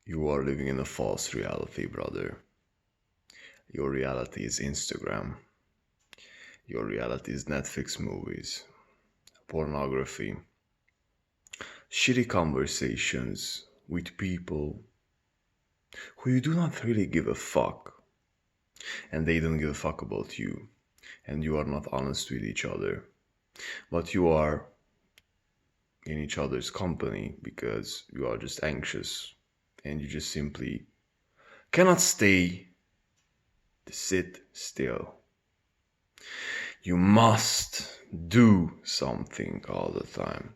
You are living in a false reality, brother. Your reality is Instagram. Your reality is Netflix movies, pornography, shitty conversations with people who you do not really give a fuck, and they don't give a fuck about you, and you are not honest with each other, but you are in each other's company because you are just anxious and you just simply cannot stay to sit still. You must do something all the time.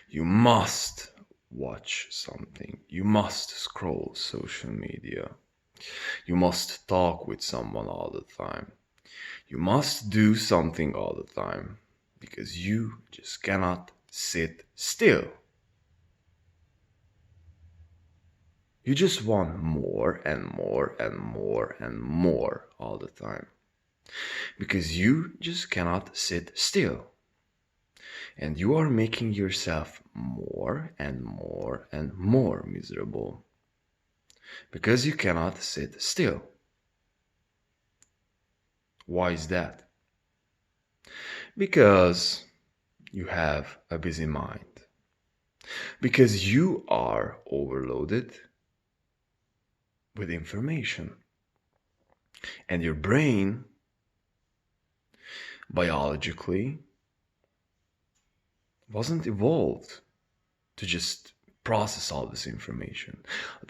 You must watch something. You must scroll social media. You must talk with someone all the time. You must do something all the time because you just cannot sit still. You just want more and more and more and more all the time because you just cannot sit still. And you are making yourself more and more and more miserable because you cannot sit still. Why is that? Because you have a busy mind. Because you are overloaded with information. And your brain, biologically, wasn't evolved to just process all this information.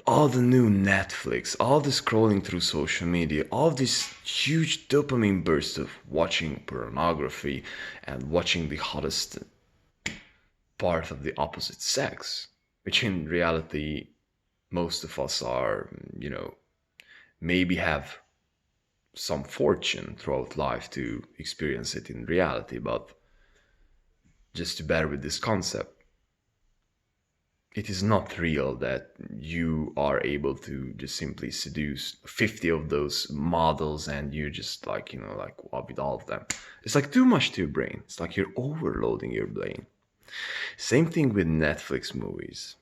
All the new Netflix, all the scrolling through social media, all this huge dopamine burst of watching pornography and watching the hottest part of the opposite sex, which in reality, most of us are, maybe have some fortune throughout life to experience it in reality, but just to bear with this concept, it is not real that you are able to just simply seduce 50 of those models and you just like with all of them. It's like too much to your brain. It's like you're overloading your brain. Same thing with Netflix movies.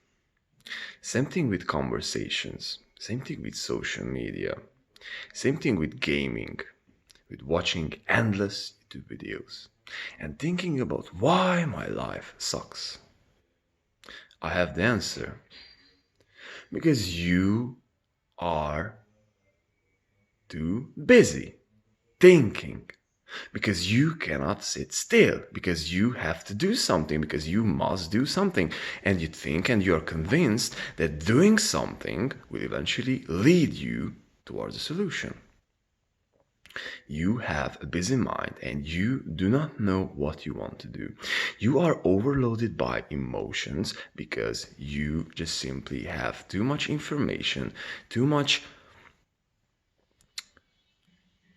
Same thing with conversations. Same thing with social media. Same thing with gaming, with watching endless YouTube videos and thinking about why my life sucks. I have the answer. Because you are too busy thinking. Because you cannot sit still. Because you have to do something. Because you must do something. And you think and you are convinced that doing something will eventually lead you towards a solution. You have a busy mind and you do not know what you want to do. You are overloaded by emotions because you just simply have too much information, too much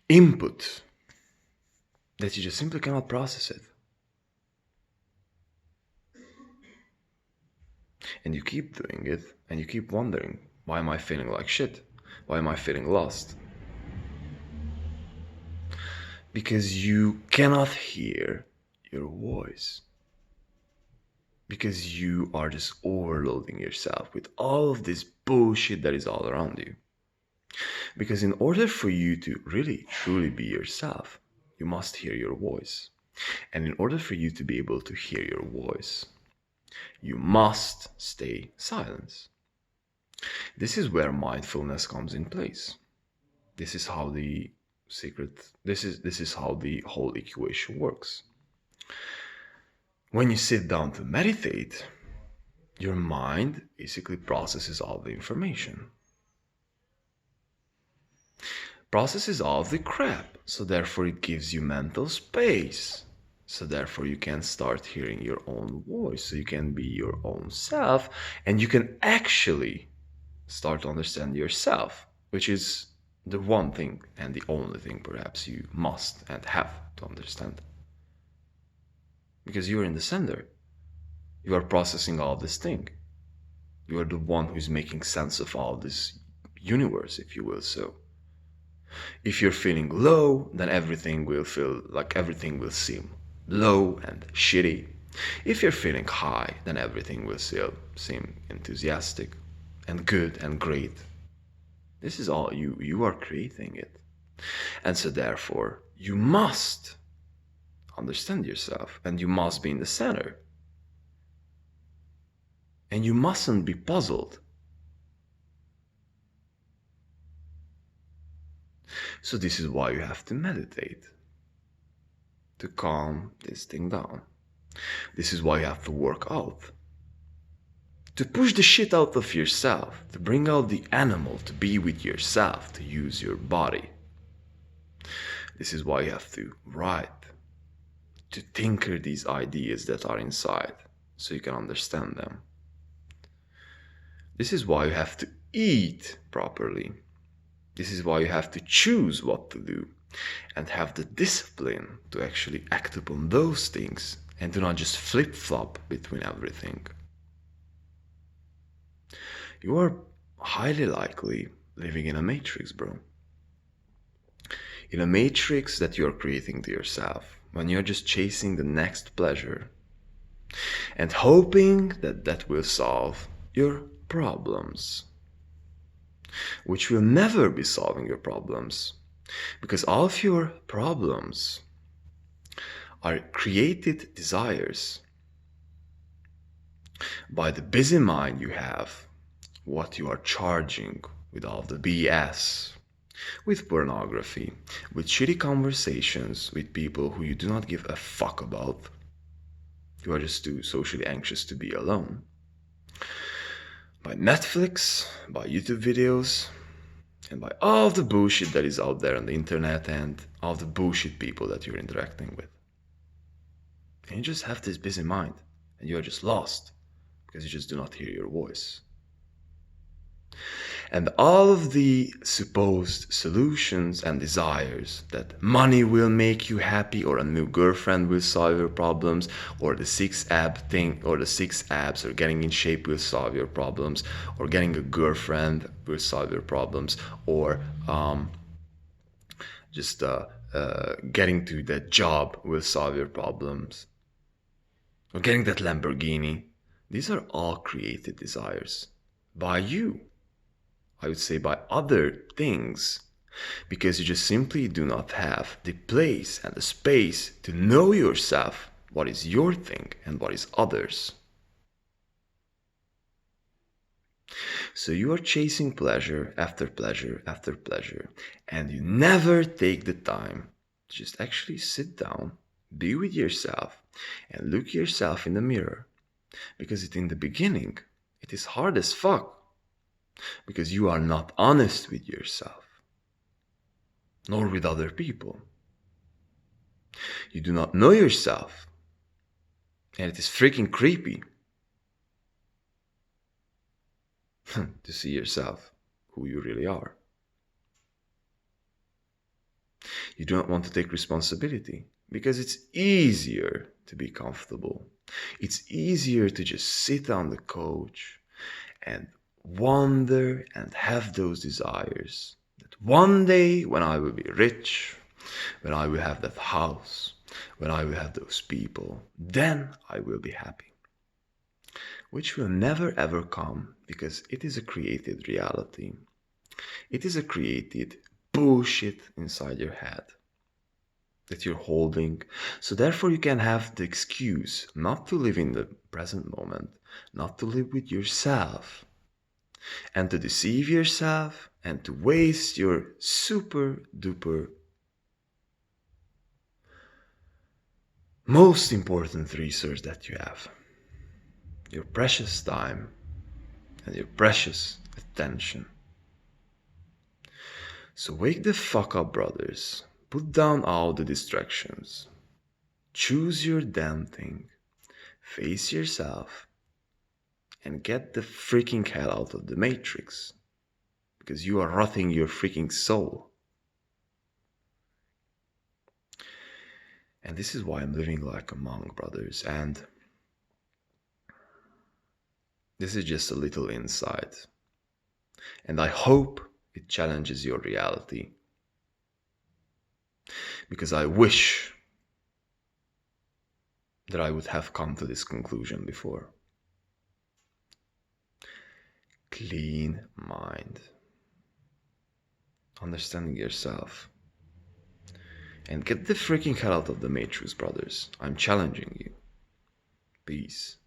input that you just simply cannot process it. And you keep doing it and you keep wondering, why am I feeling like shit? Why am I feeling lost? Because you cannot hear your voice. Because you are just overloading yourself with all of this bullshit that is all around you. Because in order for you to really truly be yourself, you must hear your voice. And in order for you to be able to hear your voice, you must stay silent. This is where mindfulness comes in place. This is how the this is how the whole equation works. When you sit down to meditate, your mind basically processes all the information. Processes all the crap, so therefore it gives you mental space. So therefore you can start hearing your own voice, so you can be your own self, and you can actually start to understand yourself, which is the one thing and the only thing perhaps you must and have to understand. Because you're in the center. You are processing all this thing. You are the one who's making sense of all this universe, if you will so. If you're feeling low, then everything will seem low and shitty. If you're feeling high, then everything will still seem enthusiastic. and good and great. This is all you. You are creating it. And so therefore, you must understand yourself and you must be in the center. And you mustn't be puzzled. So this is why you have to meditate, to calm this thing down. This is why you have to work out, to push the shit out of yourself, to bring out the animal, to be with yourself, to use your body. This is why you have to write, to tinker these ideas that are inside so you can understand them. This is why you have to eat properly. This is why you have to choose what to do and have the discipline to actually act upon those things and do not just flip-flop between everything. You are highly likely living in a matrix, bro. In a matrix that you are creating to yourself when you're just chasing the next pleasure and hoping that that will solve your problems, which will never be solving your problems, because all of your problems are created desires by the busy mind you have, what you are charging with all the BS, with pornography, with shitty conversations with people who you do not give a fuck about. You are just too socially anxious to be alone. By Netflix, by YouTube videos, and by all the bullshit that is out there on the internet and all the bullshit people that you're interacting with. And you just have this busy mind and you are just lost because you just do not hear your voice. And all of the supposed solutions and desires that money will make you happy, or a new girlfriend will solve your problems, or the 6-ab thing, or the 6 abs, or getting in shape will solve your problems, or getting a girlfriend will solve your problems, or getting to that job will solve your problems, or getting that Lamborghini. These are all created desires by you. I would say by other things, because you just simply do not have the place and the space to know yourself, what is your thing and what is others. So you are chasing pleasure after pleasure after pleasure, and you never take the time to just actually sit down, be with yourself, and look yourself in the mirror. Because in the beginning, it is hard as fuck. Because you are not honest with yourself, nor with other people. You do not know yourself, and it is freaking creepy to see yourself, who you really are. You do not want to take responsibility, because it's easier to be comfortable. It's easier to just sit on the couch and wonder and have those desires that one day when I will be rich, when I will have that house, when I will have those people, then I will be happy. Which will never ever come, because it is a created reality. It is a created bullshit inside your head that you're holding. So therefore you can have the excuse not to live in the present moment, not to live with yourself, and to deceive yourself and to waste your super duper most important resource that you have, your precious time and your precious attention. So wake the fuck up, brothers. Put down all the distractions. Choose your damn thing. Face yourself. And get the freaking hell out of the matrix. Because you are rotting your freaking soul. And this is why I'm living like a monk, brothers. And this is just a little insight. And I hope it challenges your reality. Because I wish that I would have come to this conclusion before. clean mind, understanding yourself. And get the freaking hell out of the matrix, brothers. I'm challenging you. Peace.